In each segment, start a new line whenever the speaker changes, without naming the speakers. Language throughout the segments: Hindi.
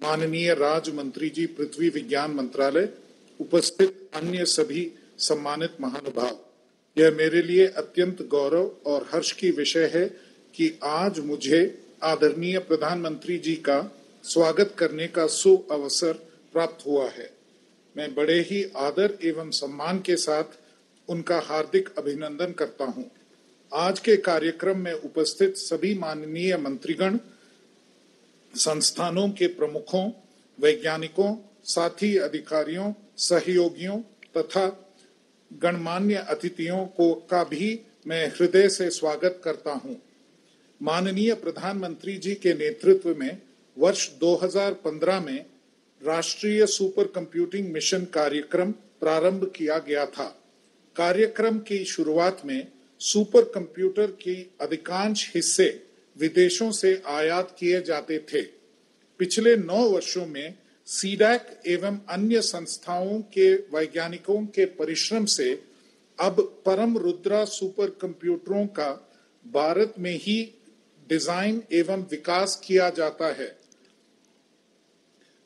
माननीय राज्य मंत्री जी, पृथ्वी विज्ञान मंत्रालय, उपस्थित अन्य सभी सम्मानित महानुभाव, यह मेरे लिए अत्यंत गौरव और हर्ष की विषय है कि आज मुझे आदरणीय प्रधानमंत्री जी का स्वागत करने का सुअवसर प्राप्त हुआ है। मैं बड़े ही आदर एवं सम्मान के साथ उनका हार्दिक अभिनंदन करता हूं। आज के कार्यक्रम में उपस्थित सभी माननीय मंत्रीगण, संस्थानों के प्रमुखों, वैज्ञानिकों, साथी अधिकारियों, सहयोगियों तथा गणमान्य अतिथियों का भी मैं हृदय से स्वागत करता हूं। माननीय प्रधानमंत्री जी के नेतृत्व में वर्ष 2015 में राष्ट्रीय सुपर कंप्यूटिंग मिशन कार्यक्रम प्रारंभ किया गया था। कार्यक्रम की शुरुआत में सुपर कंप्यूटर की अधिकांश हिस्से विदेशों से आयात किए जाते थे। पिछले 9 वर्षों में सीडैक एवं अन्य संस्थाओं के वैज्ञानिकों के परिश्रम से अब परम रुद्रा सुपर कंप्यूटरों का भारत में ही डिजाइन एवं विकास किया जाता है।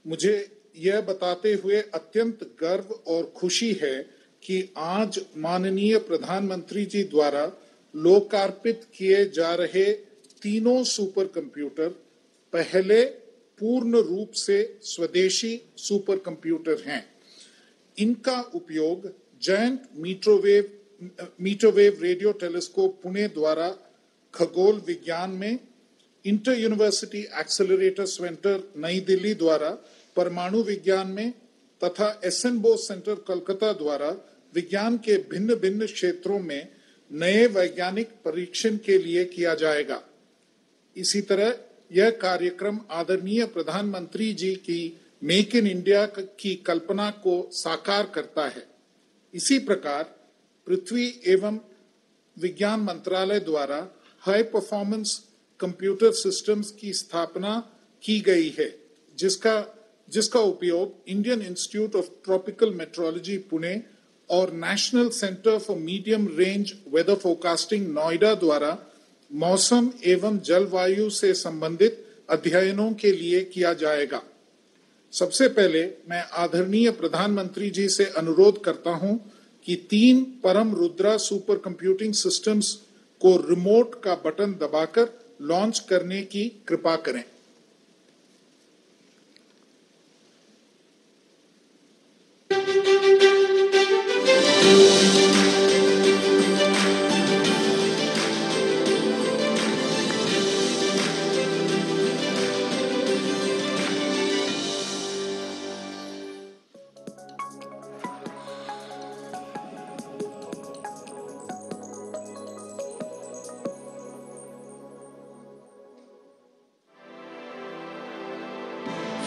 मुझे यह बताते हुए अत्यंत गर्व और खुशी है कि आज माननीय प्रधानमंत्री जी द्वारा लोकार्पित किए जा रहे तीनों सुपर कंप्यूटर पहले पूर्ण रूप से स्वदेशी सुपर कंप्यूटर हैं। इनका उपयोग giant metrewave radio telescope Pune द्वारा खगोल विज्ञान में, इंटर यूनिवर्सिटी एक्सेलरेटर सेंटर नई दिल्ली द्वारा परमाणु विज्ञान में तथा एसएन बोस सेंटर कोलकाता द्वारा विज्ञान के भिन्न भिन्न क्षेत्रों में नए वैज्ञानिक परीक्षण के लिए किया जाएगा। इसी तरह यह कार्यक्रम आदरणीय प्रधानमंत्री जी की मेक इन इंडिया की कल्पना को साकार करता है। इसी प्रकार पृथ्वी एवं विज्ञान मंत्रालय द्वारा हाई परफॉर्मेंस कंप्यूटर सिस्टम्स की स्थापना की गई है, जिसका उपयोग Indian Institute of Tropical Meteorology Pune और National centre for medium range weather forecasting Noida द्वारा मौसम एवं जलवायु से संबंधित अध्ययनों के लिए किया जाएगा। सबसे पहले मैं आदरणीय प्रधानमंत्री जी से अनुरोध करता हूं कि 3 परम रुद्रा सुपर कंप्यूटिंग सिस्टम्स को रिमोट का बटन दबाकर लॉन्च करने की कृपा करें।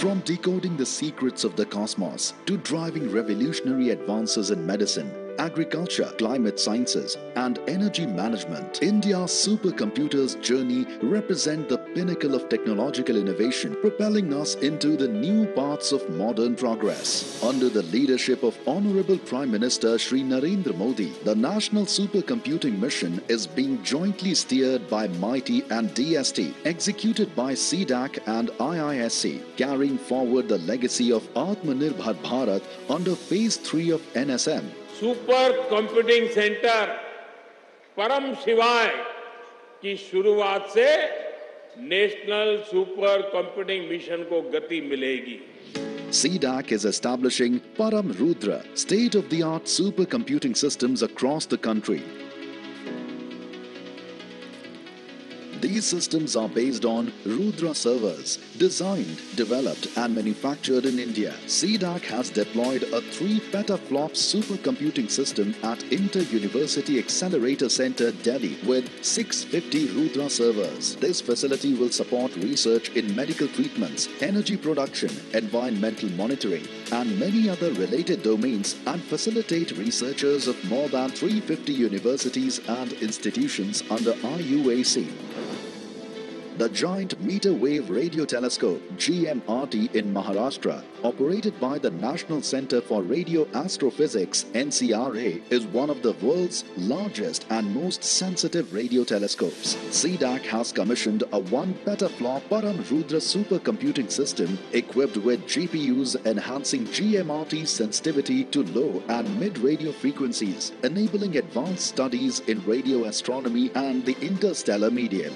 From decoding the secrets of the cosmos to driving revolutionary advances in medicine, agriculture, climate sciences, and energy management, India's supercomputers' journey represent the pinnacle of technological innovation, propelling us into the new paths of modern progress. Under the leadership of Honorable Prime Minister Shri Narendra Modi, the National Supercomputing Mission is being jointly steered by MITI and DST, executed by CDAC and IISc, carrying forward the legacy of Atmanirbhar Bharat under Phase 3 of NSM.
Super computing centre परम शिवाय की शुरुआत से नेशनल सुपर कंप्यूटिंग मिशन को गति मिलेगी।
CDAC is establishing Param Rudra, state-of-the-art supercomputing systems across the country. These systems are based on Rudra servers, designed, developed and manufactured in India. CDAC has deployed a 3 petaflop supercomputing system at Inter-University Accelerator Center, Delhi with 650 Rudra servers. This facility will support research in medical treatments, energy production, environmental monitoring and many other related domains and facilitate researchers of more than 350 universities and institutions under IUAC. The giant meter wave radio telescope GMRT in Maharashtra, operated by the National Center for Radio Astrophysics (NCRA), is one of the world's largest and most sensitive radio telescopes. CDAC has commissioned a 1 petaflop Param Rudra supercomputing system equipped with GPUs enhancing GMRT's sensitivity to low and mid radio frequencies, enabling advanced studies in radio astronomy and the interstellar medium.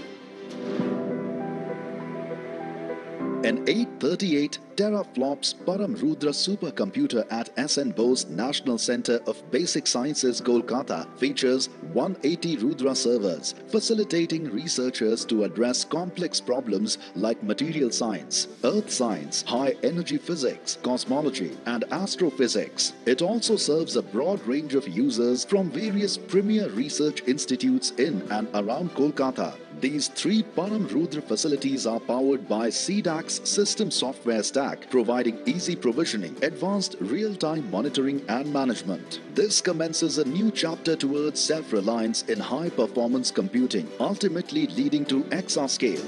An 838 teraflops Param Rudra supercomputer at SN Bose National Center of Basic Sciences, Kolkata, features 180 Rudra servers, facilitating researchers to address complex problems like material science, earth science, high-energy physics, cosmology, and astrophysics. It also serves a broad range of users from various premier research institutes in and around Kolkata. These 3 Param Rudra facilities are powered by CDAC's system software stack, providing easy provisioning, advanced real-time monitoring and management. This commences a new chapter towards self-reliance in high-performance computing, ultimately leading to exascale.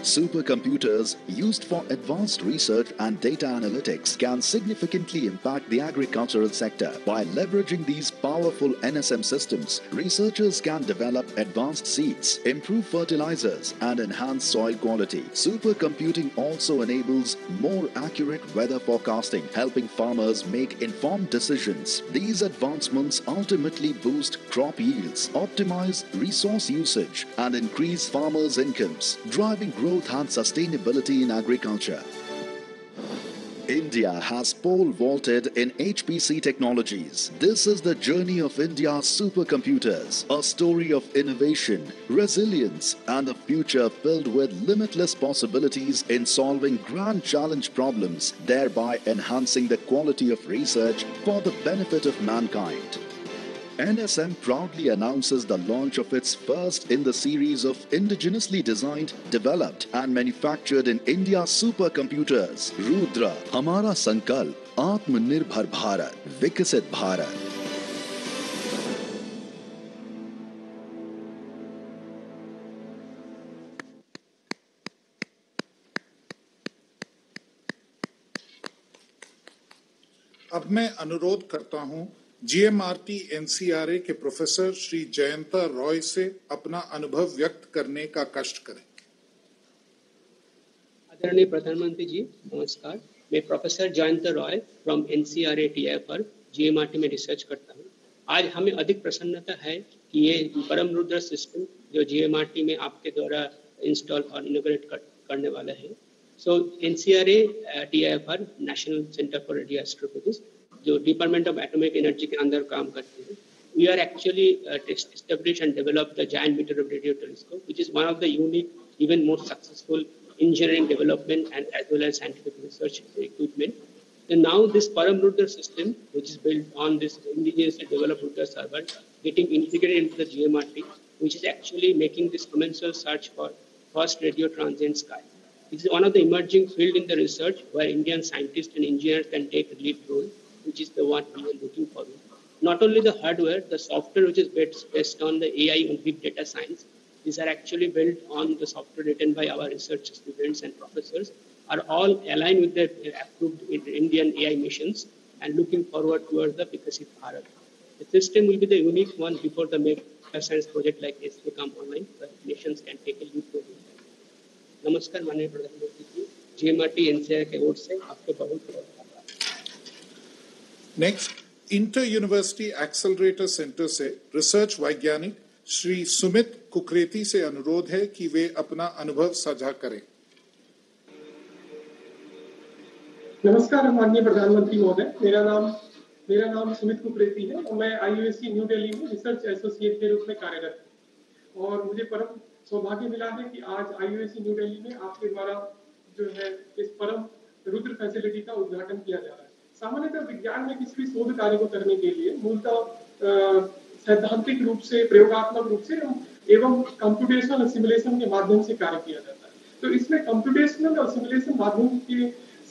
Supercomputers used for advanced research and data analytics can significantly impact the agricultural sector. By leveraging these powerful NSM systems, researchers can develop advanced seeds, improve fertilizers, and enhance soil quality. Supercomputing also enables more accurate weather forecasting, helping farmers make informed decisions. These advancements ultimately boost crop yields, optimize resource usage, and increase farmers' incomes, driving growth and sustainability in agriculture. India has pole vaulted in HPC technologies. This is the journey of India's supercomputers, a story of innovation, resilience, and a future filled with limitless possibilities in solving grand challenge problems, thereby enhancing the quality of research for the benefit of mankind. NSM proudly announces the launch of its first in the series of indigenously designed, developed and manufactured in India supercomputers. Rudra, Hamara Sankalp, Atmanirbhar Bharat, Vikasit Bharat.
अब मैं अनुरोध करता हूं जीएमआरटी एनसीआरए के प्रोफेसर श्री जयंता रॉय से अपना अनुभव व्यक्त करने का कष्ट करें।
आदरणीय प्रधानमंत्री जी, नमस्कार। मैं professor Jayanta Roy from NCRA TIFR GMRT में रिसर्च करता हूं। आज हमें अधिक प्रसन्नता है कि ये परम रुद्र सिस्टम जो जीएमआरटी में आपके द्वारा इंस्टॉल और इनोग्रेट करने वाला है। So NCRA TIFR National centre for Radio Astrophysics जो डिपार्टमेंट ऑफ एटॉमिक एनर्जी के अंदर काम करते हैं, we are actually establish and develop the giant metre of radio telescope which is one of the unique even more successful engineering development and as well as scientific research equipment. And now this Param Rudra system, which is built on this indigenously developed Rudra server, getting integrated into the GMRT, which is actually making this commensal search for first radio transient sky. This is one of the emerging field in the research where Indian scientists and engineers can take a lead role, which is the one we are looking for. Not only the hardware, the software which is based on the AI and big data science, these are actually built on the software written by our research students and professors, are all aligned with the approved Indian AI missions and looking forward towards the Vikasit Bharat. The system will be the unique one before the mega science project like SK come online, where nations can take a lead role. नमस्कार माननीय प्रधानमंत्री जी, जीएमआरटी एनसीआर के ओर से आपको बहुत
next, inter university accelerator centre से रिसर्च वैज्ञानिक श्री सुमित कुकरेती से अनुरोध है कि वे अपना अनुभव साझा करें।
नमस्कार माननीय प्रधानमंत्री महोदय, मेरा नाम सुमित कुकरेती है और मैं आईयूएससी न्यू दिल्ली में रिसर्च एसोसिएट के रूप में कार्यरत हूँ। और मुझे परम सौभाग्य मिला है कि आज आईयूएससी न्यू दिल्ली में आपके द्वारा जो है इस परम रुद्र फैसिलिटी का उद्घाटन किया जा रहा है। सामान्यतः विज्ञान में किसी भी शोध कार्य को करने के लिए मूलतः सैद्धांतिक रूप से, प्रयोगात्मक रूप से एवं कंप्यूटेशनल सिमुलेशन के माध्यम से कार्य किया जाता है। तो इसमें कंप्यूटेशनल और सिमुलेशन माध्यम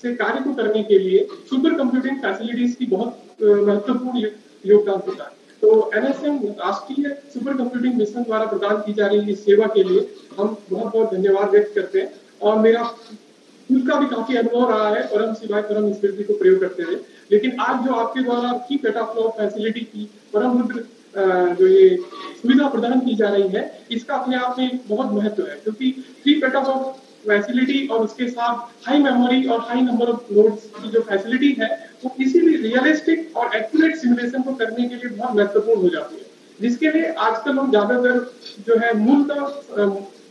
से कार्य को करने के लिए सुपर कंप्यूटिंग फैसिलिटीज की बहुत महत्वपूर्ण योगदान होता है। तो NSM राष्ट्रीय सुपर कंप्यूटिंग मिशन द्वारा प्रदान की जा रही इस सेवा के लिए हम बहुत बहुत धन्यवाद व्यक्त करते हैं। और मेरा खुद का भी काफी अनुभव रहा है परम शिवाय परम स्मृति को प्रयोग करते हुए। लेकिन आज जो आपके द्वारा की पेटाफ्लो फैसिलिटी की परम रुद्र जो ये सुविधा प्रदान की जा रही है, इसका अपने आप में बहुत महत्व है, क्योंकि 3 पेटाफ्लो फैसिलिटी और उसके साथ हाई मेमोरी और हाई नंबर ऑफ नोड्स की जो फैसिलिटी है, वो किसी भी रियलिस्टिक और एक्यूरेट सिमुलेशन को करने के लिए बहुत महत्वपूर्ण हो जाती है, जिसके लिए आजकल हम ज्यादातर जो है मूलतः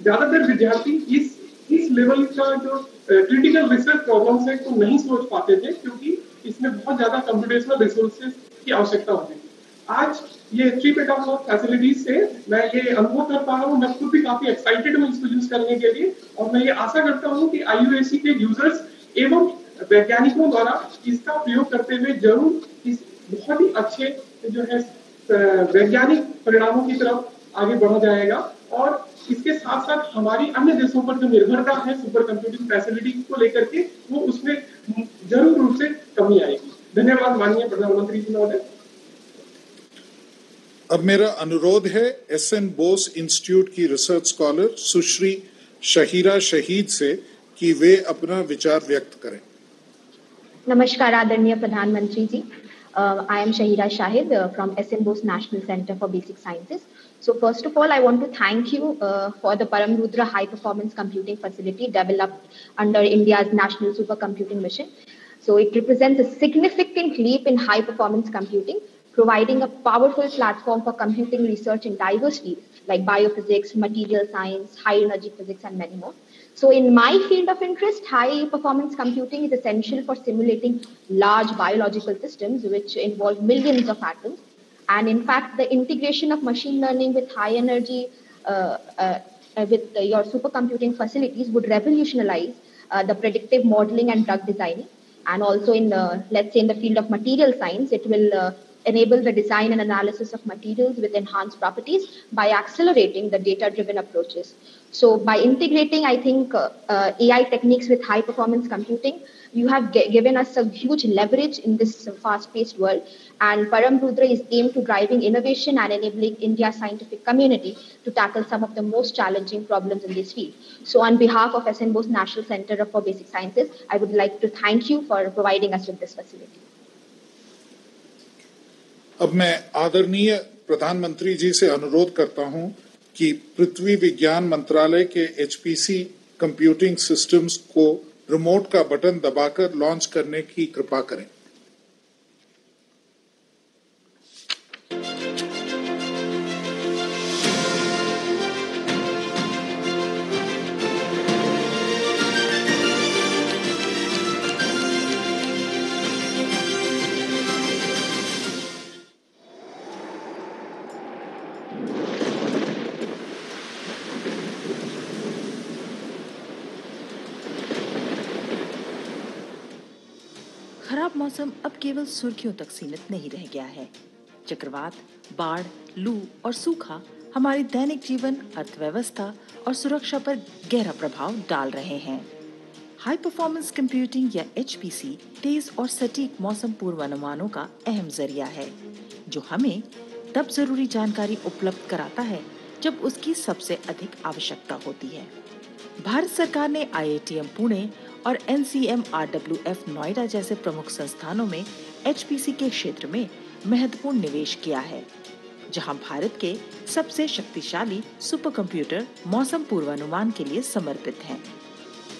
ज्यादातर विद्यार्थी इस लेवल का जो क्रिटिकल रिसर्च प्रॉब्लम्स है को नहीं सोच पाते थे, क्योंकि इसमें बहुत ज्यादा कंप्यूटेशनल रिसोर्सेज की आवश्यकता होती थी। आज ये 3 पेटाफ्लो फैसिलिटीज से मैं ये अनुभव कर पा रहा हूँ, मैं खुद भी काफी एक्साइटेड हूँ इसको यूज करने के लिए, और मैं ये आशा करता हूँ कि IUAC के यूजर्स एवं वैज्ञानिकों द्वारा इसका प्रयोग करते हुए जरूर इस बहुत ही अच्छे जो है वैज्ञानिक परिणामों की तरफ आगे बढ़ा जाएगा। और इसके साथ साथ हमारी अन्य देशों पर जो निर्भरता है सुपर कंप्यूटिंग फैसिलिटी को लेकर के, वो उसमें जरूर रूप से कमी आएगी। धन्यवाद माननीय प्रधानमंत्री जी महोदय।
अब मेरा अनुरोध है SN बोस इंस्टीट्यूट की रिसर्च स्कॉलर सुश्री शहीरा शहीद से कि वे अपना विचार व्यक्त करें।
नमस्कार आदरणीय प्रधानमंत्री जी। I am Shahira Shahid from SN Bose National Center for Basic Sciences. So first of all, I want to thank you for the Param Rudra High Performance Computing Facility developed under India's National Supercomputing Mission. So it represents a significant leap in high performance computing, providing a powerful platform for computing research in diverse fields like biophysics, material science, high energy physics, and many more. So in my field of interest, high performance computing is essential for simulating large biological systems which involve millions of atoms. And in fact, the integration of machine learning with high energy, with your supercomputing facilities would revolutionize the predictive modeling and drug designing. And also in, let's say in the field of material science, it will enable the design and analysis of materials with enhanced properties by accelerating the data-driven approaches. So by integrating, I think, AI techniques with high-performance computing, you have given us a huge leverage in this fast-paced world. And Param Rudra is aimed to driving innovation and enabling India's scientific community to tackle some of the most challenging problems in this field. So on behalf of SN Bose National Center for Basic Sciences, I would like to thank you for providing us with this facility.
अब मैं आदरणीय प्रधानमंत्री जी से अनुरोध करता हूं कि पृथ्वी विज्ञान मंत्रालय के HPC कंप्यूटिंग सिस्टम्स को रिमोट का बटन दबाकर लॉन्च करने की कृपा करें।
खराब मौसम अब केवल सुर्खियों तक सीमित नहीं रह गया है। चक्रवात, बाढ़, लू और सूखा हमारे दैनिक जीवन, अर्थव्यवस्था और सुरक्षा पर गहरा प्रभाव डाल रहे हैं। हाई परफॉर्मेंस कंप्यूटिंग या HPC तेज और सटीक मौसम पूर्वानुमानों का अहम जरिया है, जो हमें तब जरूरी जानकारी उपलब्ध कराता है जब उसकी सबसे अधिक आवश्यकता होती है। भारत सरकार ने IITM पुणे और NCMRWF नोएडा जैसे प्रमुख संस्थानों में HPC के क्षेत्र में महत्वपूर्ण निवेश किया है, जहां भारत के सबसे शक्तिशाली सुपर कंप्यूटर मौसम पूर्वानुमान के लिए समर्पित हैं।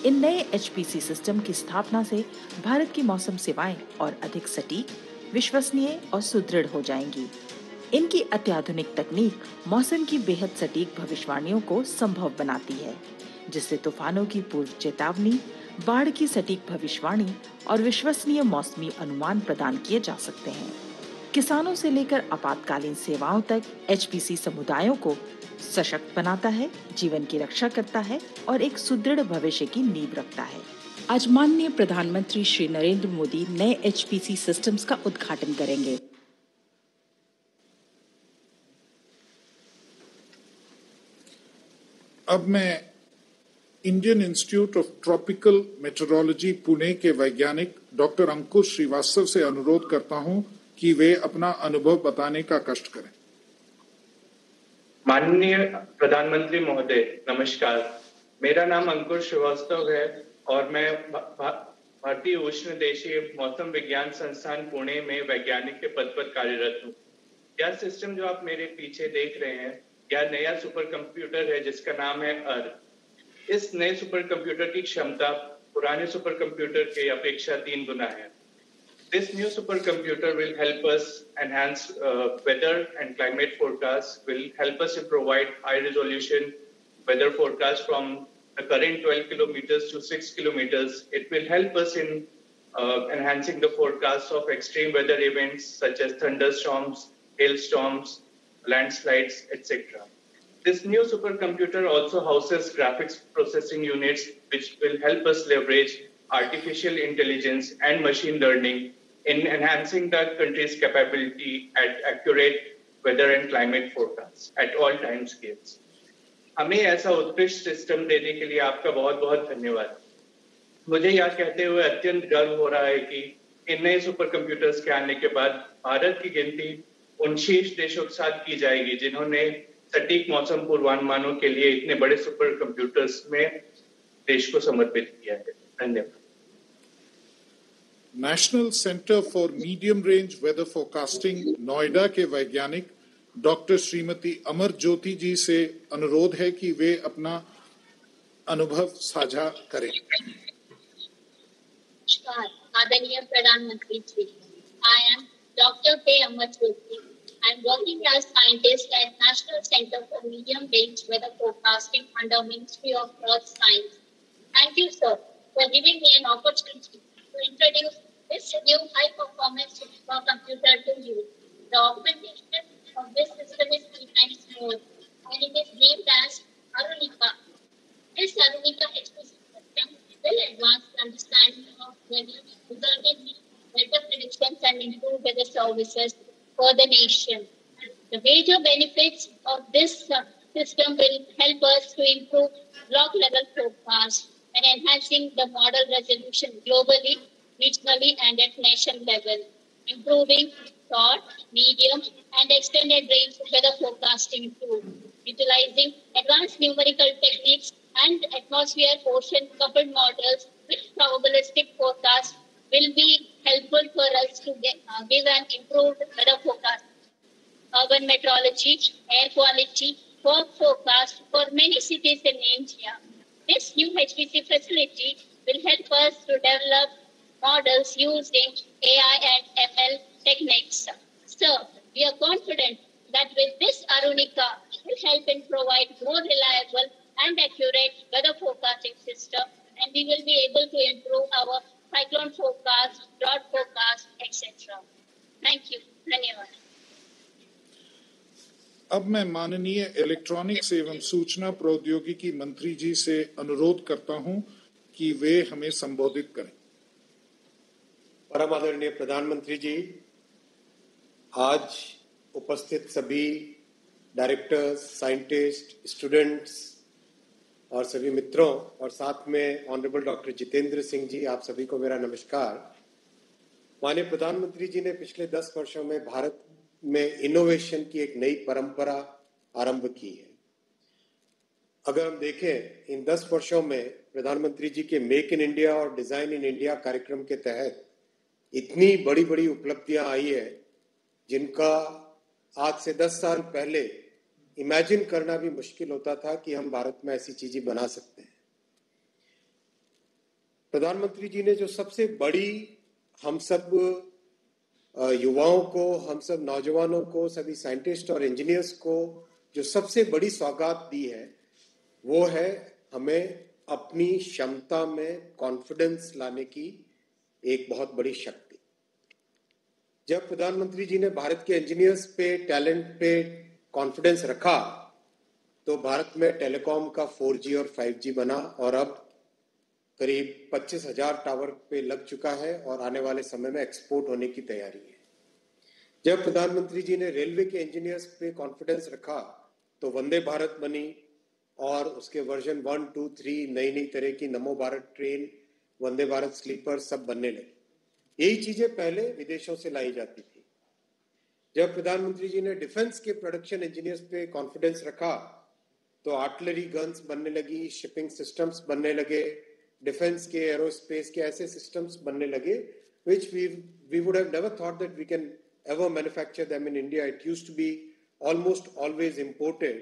इन नए HPC सिस्टम की स्थापना से भारत की मौसम सेवाएं और अधिक सटीक, विश्वसनीय और सुदृढ़ हो जाएंगी। इनकी अत्याधुनिक तकनीक मौसम की बेहद सटीक भविष्यवाणियों को संभव बनाती है, जिससे तूफानों की पूर्व चेतावनी, बाढ़ की सटीक भविष्यवाणी और विश्वसनीय मौसमी अनुमान प्रदान किए जा सकते हैं। किसानों से लेकर आपातकालीन सेवाओं तक HPC समुदायों को सशक्त बनाता है, जीवन की रक्षा करता है और एक सुदृढ़ भविष्य की नींव रखता है। आज माननीय प्रधानमंत्री श्री नरेंद्र मोदी नए HPC सिस्टम्स का उद्घाटन करेंगे।
अब मैं Indian Institute of Tropical Meteorology Pune के वैज्ञानिक डॉक्टर अंकुश श्रीवास्तव से अनुरोध करता हूं कि वे अपना अनुभव बताने का कष्ट करें।
माननीय प्रधानमंत्री महोदय, नमस्कार। मेरा नाम अंकुर श्रीवास्तव है और मैं भारतीय उष्णदेशीय मौसम विज्ञान संस्थान पुणे में वैज्ञानिक के पद पर कार्यरत हूँ। यह सिस्टम जो आप मेरे पीछे देख रहे हैं, यह नया सुपर कंप्यूटर है जिसका नाम है अर्थ। इस नए सुपर कंप्यूटर की क्षमता पुराने सुपर कंप्यूटर के अपेक्षा 3 गुना है। This new supercomputer will help us enhance weather and climate forecasts, will help us to provide high-resolution weather forecast from the current 12 kilometers to 6 kilometers. It will help us in enhancing the forecasts of extreme weather events such as thunderstorms, hailstorms, landslides, etc. This new supercomputer also houses graphics processing units, which will help us leverage artificial intelligence and machine learning in enhancing the country's capability at accurate weather and climate forecasts at all time scales. हमें ऐसा उत्कृष्ट सिस्टम देने के लिए आपका बहुत बहुत धन्यवाद। मुझे यह कहते हुए अत्यंत गर्व हो रहा है कि इन नए सुपर कंप्यूटर्स के आने के बाद भारत की गिनती उन शीर्ष देशों के साथ की जाएगी जिन्होंने सटीक मौसम पूर्वानुमानों के लिए इतने बड़े सुपर कंप्यूटर्स में देश को समर्पित किया है। धन्यवाद।
National centre for medium range weather forecasting Noida के वैज्ञानिक डॉक्टर श्रीमती अमर ज्योति जी से अनुरोध है कि वे अपना अनुभव साझा करें।
नमस्कार आदरणीय प्रधानमंत्री जी, I am Dr. K. Amar Jyoti. I am working as scientist at National Center for Medium Range Weather Forecasting under Ministry of Earth Science. Thank you, sir, for giving me an opportunity to introduce this new high-performance supercomputer to you. The augmentation of this system is 3 times more, and it is named as Arunika. This Arunika HPC system will advance the understanding of weather, resulting in better predictions and improved weather services for the nation. The major benefits of this system will help us to improve block-level forecast and enhancing the model resolution globally, regionally, and at nation level, improving short, medium, and extended range weather forecasting too, utilizing advanced numerical techniques and atmosphere ocean coupled models with probabilistic forecasts will be helpful for us to give an improved weather forecast. Urban meteorology, air quality, fog forecast for many cities in India. This new HPC facility will help us to develop models using AI and ML techniques. So, we are confident that with this Arunika will help in provide more reliable and accurate weather forecasting system, and we will be able to improve our cyclone forecast, drought forecast, etc. Thank you. धन्यवाद।
अब मैं माननीय इलेक्ट्रॉनिक्स एवं सूचना प्रौद्योगिकी मंत्री जी से अनुरोध करता हूं कि वे हमें संबोधित करें।
परम आदरणीय प्रधानमंत्री जी, आज उपस्थित सभी डायरेक्टर्स, साइंटिस्ट, स्टूडेंट्स और सभी मित्रों और साथ में ऑनरेबल डॉक्टर जितेंद्र सिंह जी, आप सभी को मेरा नमस्कार। माननीय प्रधानमंत्री जी ने पिछले 10 वर्षों में भारत में इनोवेशन की एक नई परंपरा आरंभ की है। अगर हम देखें इन 10 वर्षों में प्रधानमंत्री जी के मेक इन इंडिया और डिजाइन इन इंडिया कार्यक्रम के तहत इतनी बड़ी बड़ी उपलब्धियां आई है जिनका आज से 10 साल पहले इमेजिन करना भी मुश्किल होता था कि हम भारत में ऐसी चीजें बना सकते हैं। प्रधानमंत्री जी ने जो सबसे बड़ी हम सब युवाओं को, हम सब नौजवानों को, सभी साइंटिस्ट और इंजीनियर्स को जो सबसे बड़ी सौगात दी है वो है हमें अपनी क्षमता में कॉन्फिडेंस लाने की एक बहुत बड़ी शक्ति। जब प्रधानमंत्री जी ने भारत के इंजीनियर्स पे, टैलेंट पे कॉन्फिडेंस रखा तो भारत में टेलीकॉम का 4G और 5G बना और अब करीब 25,000 टावर पे लग चुका है और आने वाले समय में एक्सपोर्ट होने की तैयारी है। जब प्रधानमंत्री जी ने रेलवे के इंजीनियर्स पे कॉन्फिडेंस रखा तो वंदे भारत बनी और उसके वर्जन 1, 2, 3 नई नई तरह की नमो भारत ट्रेन, वंदे भारत स्लीपर सब बनने लगे। यही चीजें पहले विदेशों से लाई जाती थी। जब प्रधानमंत्री जी ने डिफेंस के प्रोडक्शन इंजीनियर्स पे कॉन्फिडेंस रखा तो आर्टिलरी गन्स बनने लगी, शिपिंग सिस्टम्स बनने लगे, डिफेंस के एरोस्पेस के ऐसे सिस्टम्स बनने लगे which we would have never thought that we can ever manufacture them in India. It used to be almost always imported,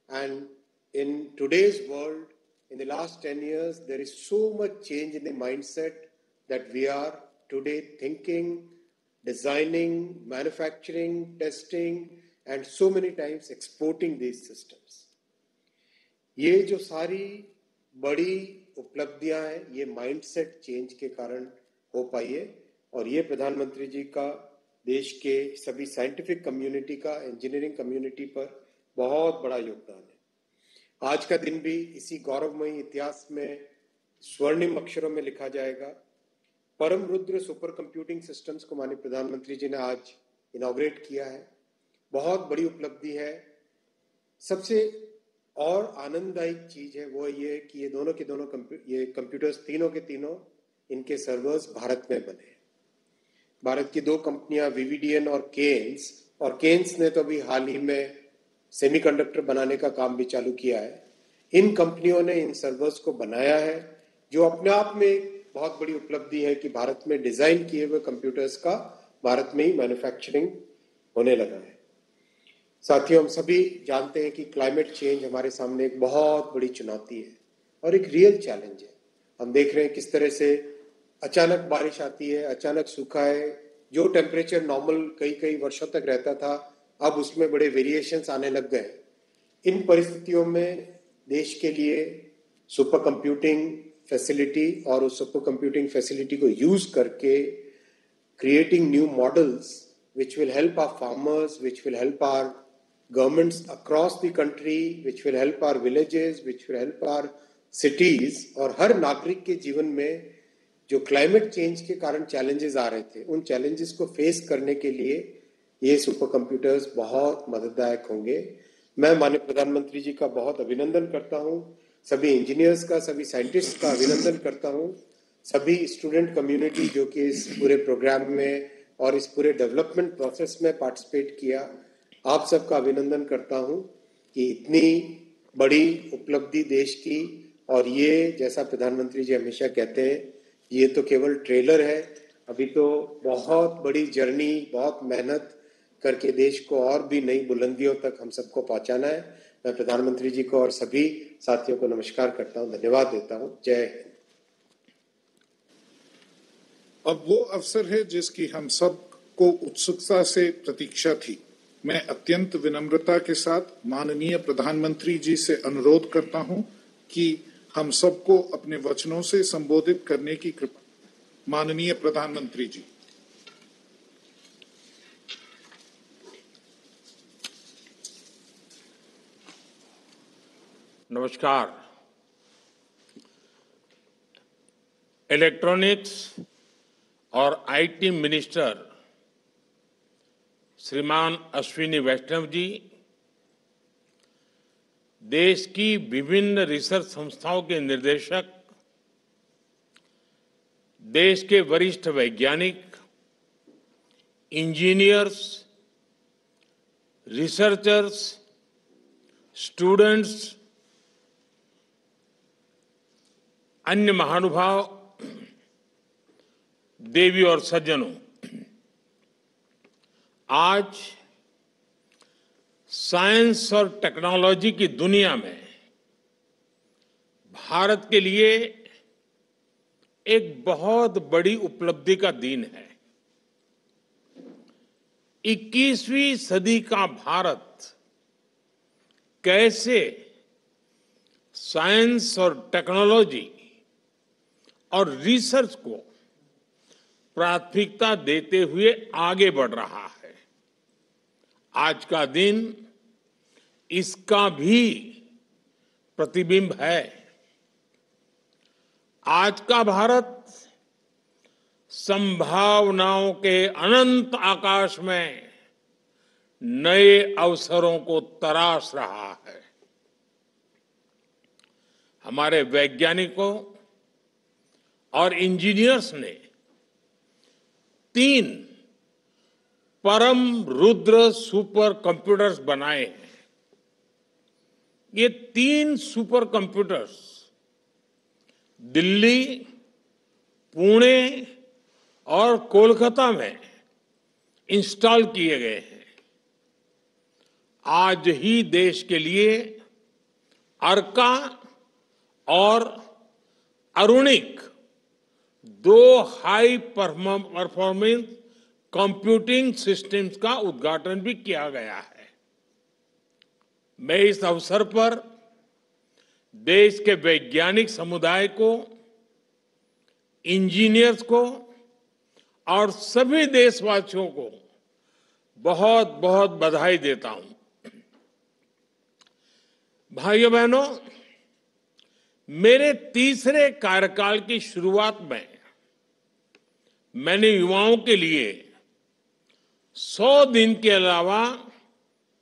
and in today's world, in the last 10 years, there is so much change in the mindset that we are today thinking, designing, manufacturing, testing, and so many times exporting these systems. ये जो सारी बड़ी उपलब्धियां हैं, ये माइंडसेट चेंज के कारण हो पाई है, और ये प्रधानमंत्री जी का देश के सभी साइंटिफिक कम्युनिटी का, इंजीनियरिंग कम्युनिटी पर बहुत बड़ा योगदान है। आज का दिन भी इसी गौरवमयी इतिहास में स्वर्णिम अक्षरों में लिखा जाएगा। परम रुद्र सुपर कंप्यूटिंग सिस्टम्स को माननीय प्रधानमंत्री जी ने आज इनॉग्रेट किया है। बहुत बड़ी उपलब्धि है। सबसे और आनंददायक चीज है वो ये कि ये दोनों के दोनों ये कंप्यूटर्स तीनों के तीनों इनके सर्वर्स भारत में बने। भारत की दो कंपनियां विविडियन और केन्स ने तो अभी हाल ही में सेमीकंडक्टर बनाने का काम भी चालू किया है। इन कंपनियों ने इन सर्वर्स को बनाया है, जो अपने आप में एक बहुत बड़ी उपलब्धि है कि भारत में डिजाइन किए हुए कंप्यूटर्स का भारत में ही मैन्युफैक्चरिंग होने लगा है। साथियों, हम सभी जानते हैं कि क्लाइमेट चेंज हमारे सामने एक बहुत बड़ी चुनौती है और एक रियल चैलेंज है। हम देख रहे हैं किस तरह से अचानक बारिश आती है, अचानक सूखा है। जो टेम्परेचर नॉर्मल कई वर्षों तक रहता था, अब उसमें बड़े वेरिएशंस आने लग गए। इन परिस्थितियों में देश के लिए सुपर कंप्यूटिंग फैसिलिटी और उस सुपर कंप्यूटिंग फैसिलिटी को यूज करके creating new models which will help our farmers, which will help our governments across the country, which will help our villages, which will help our cities, और हर नागरिक के जीवन में जो क्लाइमेट चेंज के कारण चैलेंजेस आ रहे थे, उन चैलेंजेस को फेस करने के लिए ये सुपर कंप्यूटर्स बहुत मदददायक होंगे। मैं माननीय प्रधानमंत्री जी का बहुत अभिनंदन करता हूँ, सभी इंजीनियर्स का, सभी साइंटिस्ट का अभिनंदन करता हूँ, सभी स्टूडेंट कम्युनिटी जो कि इस पूरे प्रोग्राम में और इस पूरे डेवलपमेंट प्रोसेस में पार्टिसिपेट किया, आप सबका अभिनंदन करता हूं कि इतनी बड़ी उपलब्धि देश की। और ये जैसा प्रधानमंत्री जी हमेशा कहते हैं, ये तो केवल ट्रेलर है, अभी तो बहुत बड़ी जर्नी, बहुत मेहनत करके देश को और भी नई बुलंदियों तक हम सबको पहुंचाना है। मैं प्रधानमंत्री जी को और सभी साथियों को नमस्कार करता हूं, धन्यवाद देता हूं। जय हिंद।
अब वो अवसर है जिसकी हम सब को उत्सुकता से प्रतीक्षा थी। मैं अत्यंत विनम्रता के साथ माननीय प्रधानमंत्री जी से अनुरोध करता हूं कि हम सबको अपने वचनों से संबोधित करने की कृपा। माननीय प्रधानमंत्री जी।
नमस्कार। इलेक्ट्रॉनिक्स और आईटी मिनिस्टर श्रीमान अश्विनी वैष्णव जी, देश की विभिन्न रिसर्च संस्थाओं के निर्देशक, देश के वरिष्ठ वैज्ञानिक, इंजीनियर्स, रिसर्चर्स, स्टूडेंट्स, अन्य महानुभाव, देवी और सज्जनों, आज साइंस और टेक्नोलॉजी की दुनिया में भारत के लिए एक बहुत बड़ी उपलब्धि का दिन है। 21वीं सदी का भारत कैसे साइंस और टेक्नोलॉजी और रिसर्च को प्राथमिकता देते हुए आगे बढ़ रहा है, आज का दिन इसका भी प्रतिबिंब है। आज का भारत संभावनाओं के अनंत आकाश में नए अवसरों को तराश रहा है। हमारे वैज्ञानिकों और इंजीनियर्स ने 3 परम रुद्र सुपर कंप्यूटर्स बनाए हैं। ये 3 सुपर कंप्यूटर्स दिल्ली, पुणे और कोलकाता में इंस्टॉल किए गए हैं। आज ही देश के लिए अर्का और अरुणिक 2 हाई परफॉर्मेंस कंप्यूटिंग सिस्टम्स का उद्घाटन भी किया गया है। मैं इस अवसर पर देश के वैज्ञानिक समुदाय को, इंजीनियर्स को और सभी देशवासियों को बहुत बहुत बधाई देता हूं। भाइयों बहनों, मेरे तीसरे कार्यकाल की शुरुआत में मैंने युवाओं के लिए 100 दिन के अलावा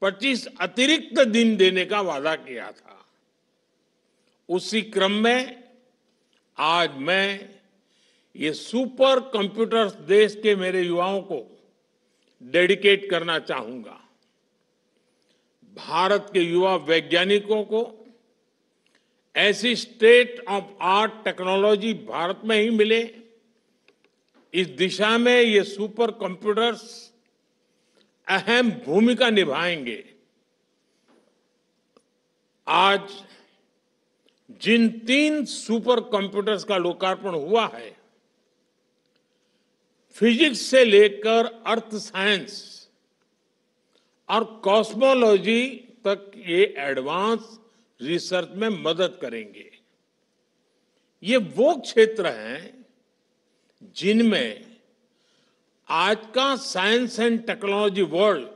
25 अतिरिक्त दिन देने का वादा किया था। उसी क्रम में आज मैं ये सुपर कंप्यूटर्स देश के मेरे युवाओं को डेडिकेट करना चाहूंगा। भारत के युवा वैज्ञानिकों को ऐसी state of art technology Bharat में ही मिले, इस दिशा में ये सुपर कंप्यूटर्स अहम भूमिका निभाएंगे। आज जिन 3 सुपर कंप्यूटर्स का लोकार्पण हुआ है, फिजिक्स से लेकर अर्थ साइंस और कॉस्मोलॉजी तक ये एडवांस रिसर्च में मदद करेंगे। ये वो क्षेत्र हैं जिनमें आज का साइंस एंड टेक्नोलॉजी वर्ल्ड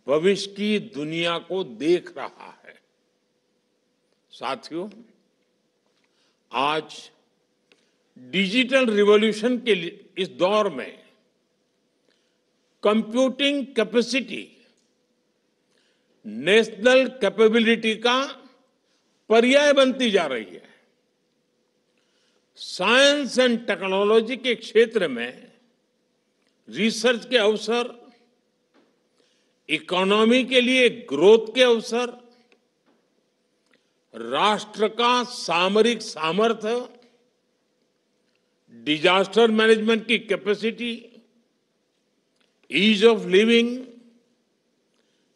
भविष्य की दुनिया को देख रहा है। साथियों, आज डिजिटल रिवॉल्यूशन के इस दौर में कंप्यूटिंग कैपेसिटी नेशनल कैपेबिलिटी का पर्याय बनती जा रही है। साइंस एंड टेक्नोलॉजी के क्षेत्र में रिसर्च के अवसर, इकोनॉमी के लिए ग्रोथ के अवसर, राष्ट्र का सामरिक सामर्थ्य, डिजास्टर मैनेजमेंट की capacity, ease of living,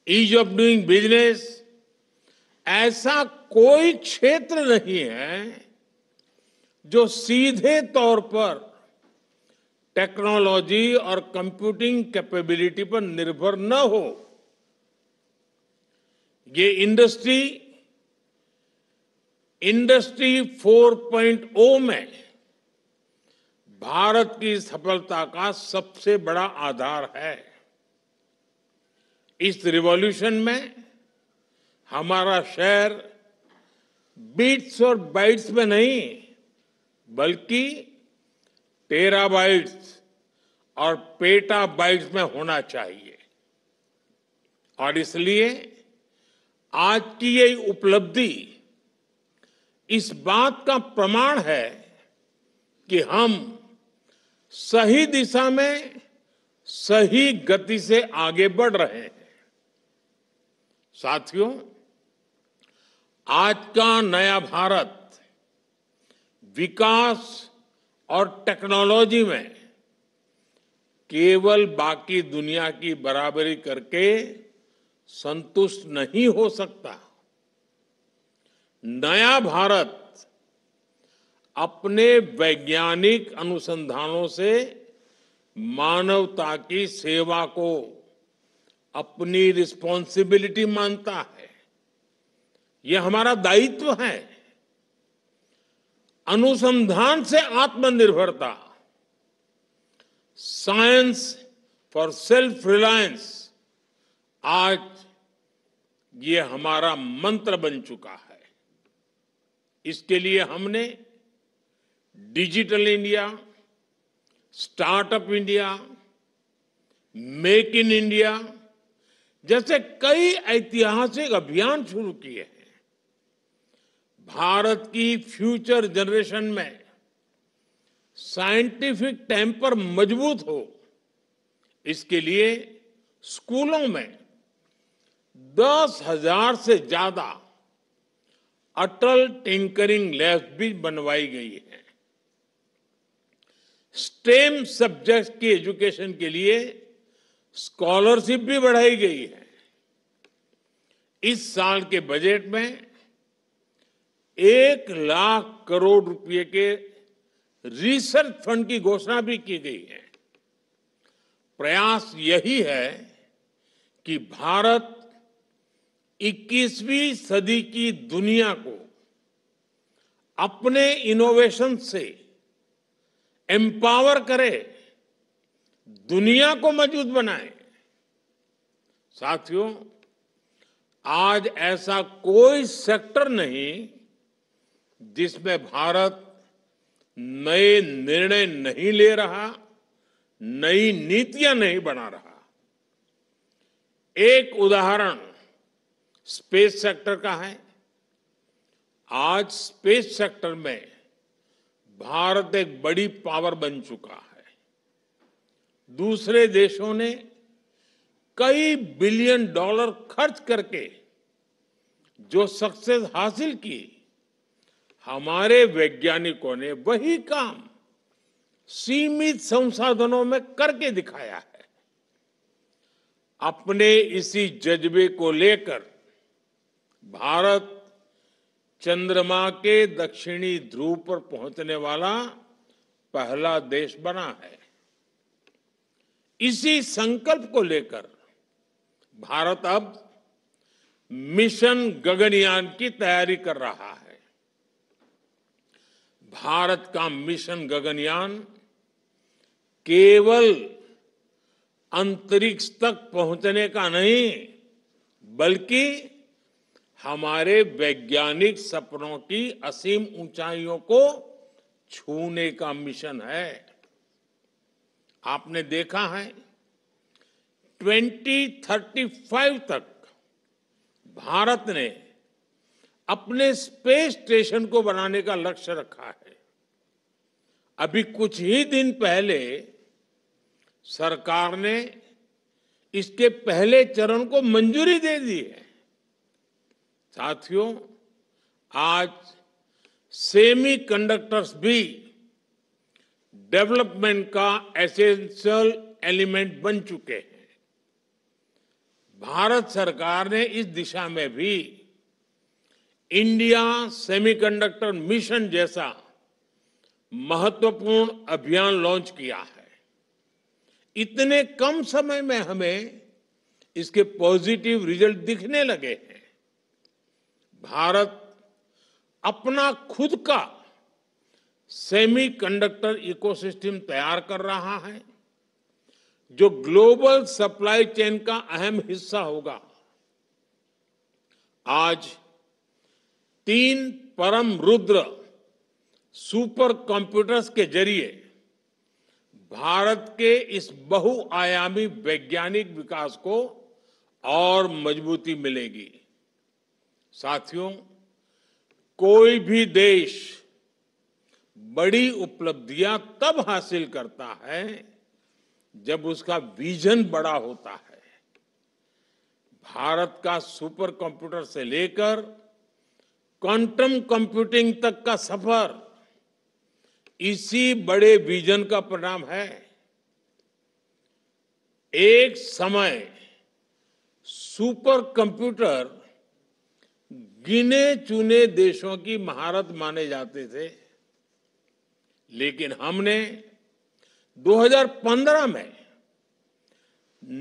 ease of doing business, ऐसा कोई क्षेत्र नहीं है जो सीधे तौर पर टेक्नोलॉजी और कंप्यूटिंग कैपेबिलिटी पर निर्भर न हो। ये इंडस्ट्री 4.0 में भारत की सफलता का सबसे बड़ा आधार है। इस रिवॉल्यूशन में हमारा शहर बिट्स और बाइट्स में नहीं, बल्कि टेराबाइट्स और पेटाबाइट्स में होना चाहिए। और इसलिए आज की ये उपलब्धि इस बात का प्रमाण है कि हम सही दिशा में सही गति से आगे बढ़ रहे हैं। साथियों, आज का नया भारत विकास और टेक्नोलॉजी में केवल बाकी दुनिया की बराबरी करके संतुष्ट नहीं हो सकता। नया भारत अपने वैज्ञानिक अनुसंधानों से मानवता की सेवा को अपनी रिस्पॉन्सिबिलिटी मानता है। यह हमारा दायित्व है। अनुसंधान से आत्मनिर्भरता, साइंस फॉर सेल्फ रिलायंस, आज ये हमारा मंत्र बन चुका है। इसके लिए हमने digital India, startup India, make in India जैसे कई ऐतिहासिक अभियान शुरू किए हैं। भारत की फ्यूचर जनरेशन में साइंटिफिक टेम्पर मजबूत हो, इसके लिए स्कूलों में 10,000 से ज्यादा अटल टिंकरिंग लैब्स भी बनवाई गई है। स्टेम सब्जेक्ट की एजुकेशन के लिए स्कॉलरशिप भी बढ़ाई गई है। इस साल के बजट में 1 लाख करोड़ रुपए के रिसर्च फंड की घोषणा भी की गई है। प्रयास यही है कि भारत 21वीं सदी की दुनिया को अपने इनोवेशन से एम्पावर करे, दुनिया को मजबूत बनाए। साथियों, आज ऐसा कोई सेक्टर नहीं जिसमें भारत नए निर्णय नहीं ले रहा, नई नीतियां नहीं बना रहा। एक उदाहरण स्पेस सेक्टर का है। आज स्पेस सेक्टर में भारत एक बड़ी पावर बन चुका है। दूसरे देशों ने कई बिलियन डॉलर खर्च करके जो सक्सेस हासिल की, हमारे वैज्ञानिकों ने वही काम सीमित संसाधनों में करके दिखाया है। अपने इसी जज्बे को लेकर भारत चंद्रमा के दक्षिणी ध्रुव पर पहुंचने वाला पहला देश बना है। इसी संकल्प को लेकर भारत अब मिशन गगनयान की तैयारी कर रहा है। भारत का मिशन गगनयान केवल अंतरिक्ष तक पहुंचने का नहीं, बल्कि हमारे वैज्ञानिक सपनों की असीम ऊंचाइयों को छूने का मिशन है। आपने देखा है 2035 तक भारत ने अपने स्पेस स्टेशन को बनाने का लक्ष्य रखा है। अभी कुछ ही दिन पहले सरकार ने इसके पहले चरण को मंजूरी दे दी है। साथियों, आज सेमीकंडक्टर्स भी डेवलपमेंट का एसेंशियल एलिमेंट बन चुके हैं। भारत सरकार ने इस दिशा में भी इंडिया सेमीकंडक्टर मिशन जैसा महत्वपूर्ण अभियान लॉन्च किया है। इतने कम समय में हमें इसके पॉजिटिव रिजल्ट दिखने लगे हैं। भारत अपना खुद का सेमीकंडक्टर इकोसिस्टम तैयार कर रहा है, जो ग्लोबल सप्लाई चेन का अहम हिस्सा होगा। आज 3 परम रुद्र सुपर कंप्यूटर्स के जरिए भारत के इस बहुआयामी वैज्ञानिक विकास को और मजबूती मिलेगी। साथियों, कोई भी देश बड़ी उपलब्धियां तब हासिल करता है जब उसका विजन बड़ा होता है। भारत का सुपर कंप्यूटर से लेकर क्वांटम कंप्यूटिंग तक का सफर इसी बड़े विजन का परिणाम है। एक समय सुपर कंप्यूटर गिने चुने देशों की महारत माने जाते थे, लेकिन हमने 2015 में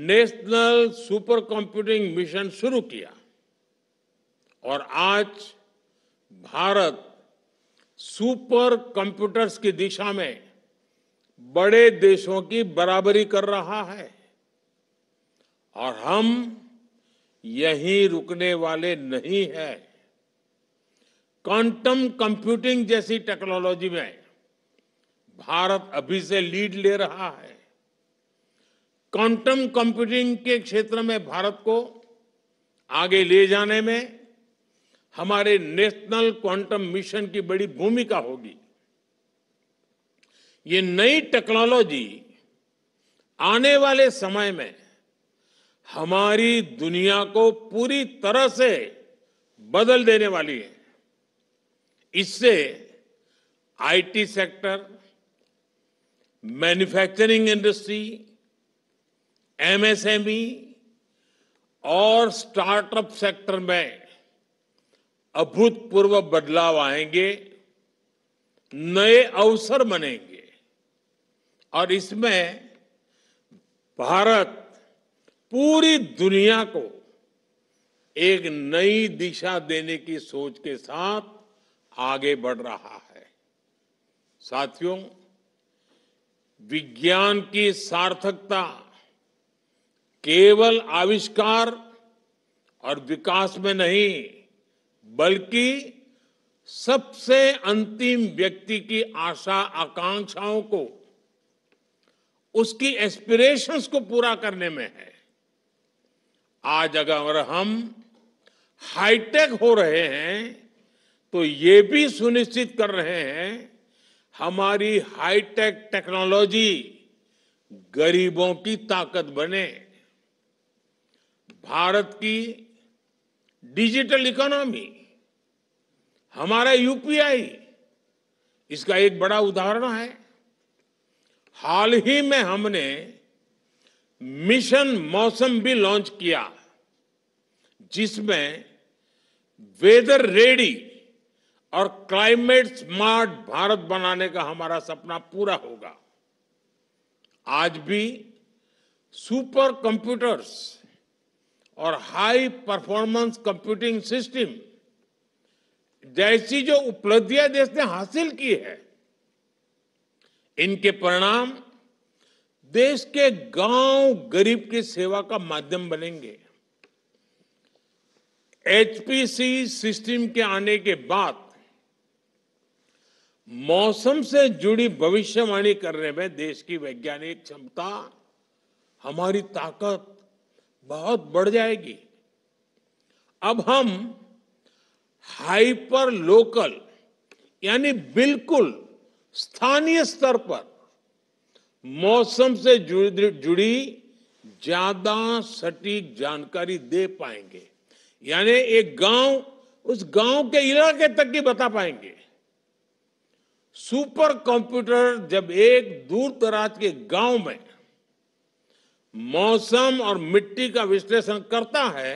नेशनल सुपर कंप्यूटिंग मिशन शुरू किया और आज भारत सुपर कंप्यूटर्स की दिशा में बड़े देशों की बराबरी कर रहा है और हम यहीं रुकने वाले नहीं हैं। क्वांटम कंप्यूटिंग जैसी टेक्नोलॉजी में भारत अभी से लीड ले रहा है। क्वांटम कंप्यूटिंग के क्षेत्र में भारत को आगे ले जाने में हमारे नेशनल क्वांटम मिशन की बड़ी भूमिका होगी। ये नई टेक्नोलॉजी आने वाले समय में हमारी दुनिया को पूरी तरह से बदल देने वाली है। इससे IT sector, manufacturing industry, MSME और स्टार्टअप सेक्टर में अभूतपूर्व बदलाव आएंगे, नए अवसर बनेंगे और इसमें भारत पूरी दुनिया को एक नई दिशा देने की सोच के साथ आगे बढ़ रहा है। साथियों, विज्ञान की सार्थकता केवल आविष्कार और विकास में नहीं, बल्कि सबसे अंतिम व्यक्ति की आशा आकांक्षाओं को, उसकी एस्पिरेशंस को पूरा करने में है। आज अगर हम हाईटेक हो रहे हैं तो ये भी सुनिश्चित कर रहे हैं हमारी हाईटेक टेक्नोलॉजी गरीबों की ताकत बने। भारत की डिजिटल इकोनॉमी, हमारा यूपीआई इसका एक बड़ा उदाहरण है। हाल ही में हमने मिशन मौसम भी लॉन्च किया, जिसमें वेदर रेडी और क्लाइमेट स्मार्ट भारत बनाने का हमारा सपना पूरा होगा। आज भी सुपर कंप्यूटर्स और हाई परफॉर्मेंस कंप्यूटिंग सिस्टम जैसी जो उपलब्धियां देश ने हासिल की है, इनके परिणाम देश के गांव गरीब की सेवा का माध्यम बनेंगे। एचपीसी सिस्टम के आने के बाद मौसम से जुड़ी भविष्यवाणी करने में देश की वैज्ञानिक क्षमता, हमारी ताकत बहुत बढ़ जाएगी। अब हम हाइपर लोकल यानी बिल्कुल स्थानीय स्तर पर मौसम से जुड़ी ज्यादा सटीक जानकारी दे पाएंगे। यानी एक गांव उस गांव के इलाके तक की बता पाएंगे। सुपर कंप्यूटर जब एक दूर दराज के गांव में मौसम और मिट्टी का विश्लेषण करता है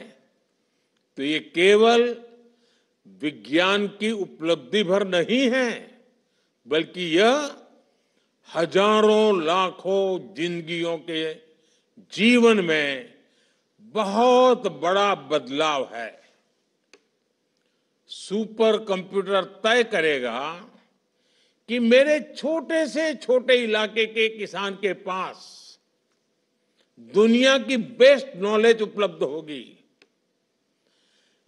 तो ये केवल विज्ञान की उपलब्धि भर नहीं है, बल्कि यह हजारों लाखों जिंदगियों के जीवन में बहुत बड़ा बदलाव है। सुपर कंप्यूटर तय करेगा कि मेरे छोटे से छोटे इलाके के किसान के पास दुनिया की बेस्ट नॉलेज उपलब्ध होगी।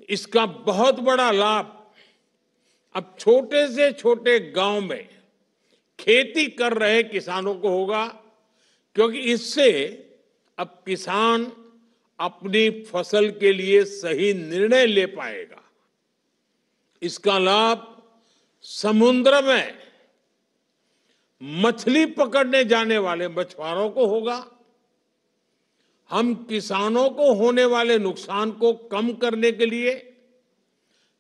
इसका बहुत बड़ा लाभ अब छोटे से छोटे गांव में खेती कर रहे किसानों को होगा, क्योंकि इससे अब किसान अपनी फसल के लिए सही निर्णय ले पाएगा। इसका लाभ समुद्र में मछली पकड़ने जाने वाले मछुआरों को होगा। हम किसानों को होने वाले नुकसान को कम करने के लिए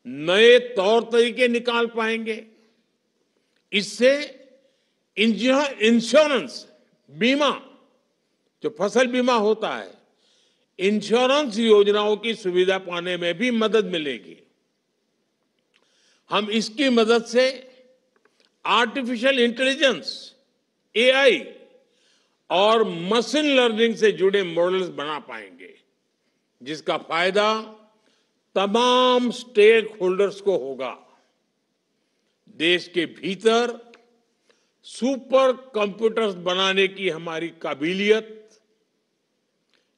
नए तौर तरीके निकाल पाएंगे। इससे इंश्योरेंस बीमा, जो फसल बीमा होता है, इंश्योरेंस योजनाओं की सुविधा पाने में भी मदद मिलेगी। हम इसकी मदद से आर्टिफिशियल इंटेलिजेंस, एआई और मशीन लर्निंग से जुड़े मॉडल्स बना पाएंगे, जिसका फायदा तमाम स्टेक होल्डर्स को होगा। देश के भीतर सुपर कंप्यूटर्स बनाने की हमारी काबिलियत,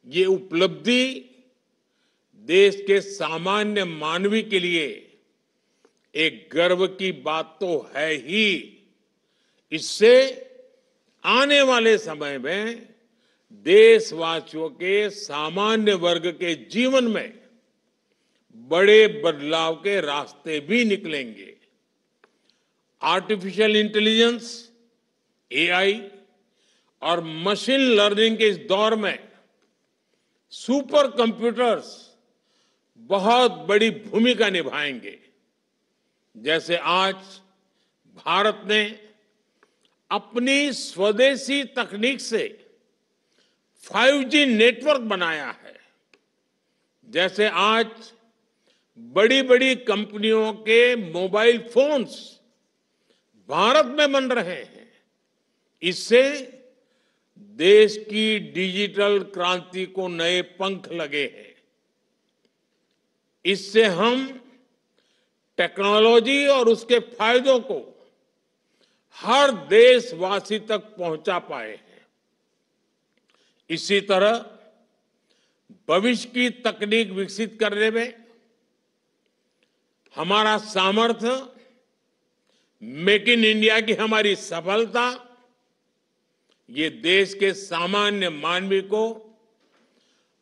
ये उपलब्धि देश के सामान्य मानवी के लिए एक गर्व की बात तो है ही। इससे आने वाले समय में देशवासियों के सामान्य वर्ग के जीवन में बड़े बदलाव के रास्ते भी निकलेंगे। आर्टिफिशियल इंटेलिजेंस, एआई और मशीन लर्निंग के इस दौर में सुपर कंप्यूटर्स बहुत बड़ी भूमिका निभाएंगे। जैसे आज भारत ने अपनी स्वदेशी तकनीक से 5G नेटवर्क बनाया है, जैसे आज बड़ी बड़ी कंपनियों के मोबाइल फोन्स भारत में बन रहे हैं, इससे देश की डिजिटल क्रांति को नए पंख लगे हैं। इससे हम टेक्नोलॉजी और उसके फायदों को हर देशवासी तक पहुंचा पाए हैं। इसी तरह भविष्य की तकनीक विकसित करने में हमारा सामर्थ्य, मेक इन इंडिया की हमारी सफलता, ये देश के सामान्य मानवी को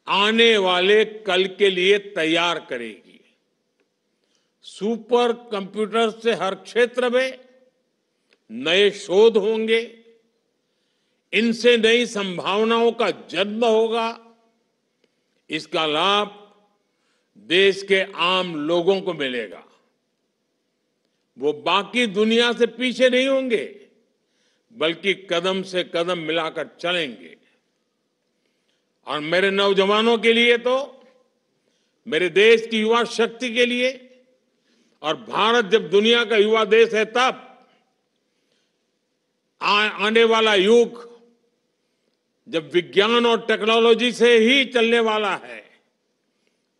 आने वाले कल के लिए तैयार करेगी। सुपर कंप्यूटर से हर क्षेत्र में नए शोध होंगे, इनसे नई संभावनाओं का जन्म होगा। इसका लाभ देश के आम लोगों को मिलेगा। वो बाकी दुनिया से पीछे नहीं होंगे, बल्कि कदम से कदम मिलाकर चलेंगे। और मेरे नौजवानों के लिए तो, मेरे देश की युवा शक्ति के लिए, और भारत जब दुनिया का युवा देश है तब आने वाला युग जब विज्ञान और टेक्नोलॉजी से ही चलने वाला है,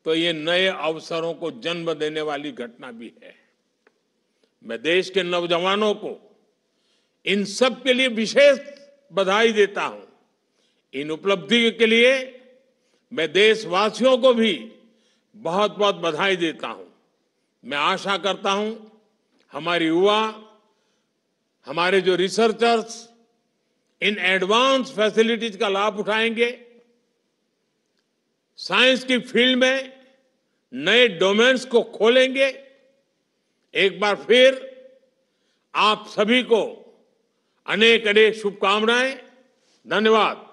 तो ये नए अवसरों को जन्म देने वाली घटना भी है। मैं देश के नौजवानों को इन सब के लिए विशेष बधाई देता हूं। इन उपलब्धियों के लिए मैं देशवासियों को भी बहुत बहुत बधाई देता हूं। मैं आशा करता हूं हमारे युवा, हमारे जो रिसर्चर्स इन एडवांस फैसिलिटीज का लाभ उठाएंगे, साइंस की फील्ड में नए डोमेन्स को खोलेंगे। एक बार फिर आप सभी को अनेक अनेक शुभकामनाएं। धन्यवाद।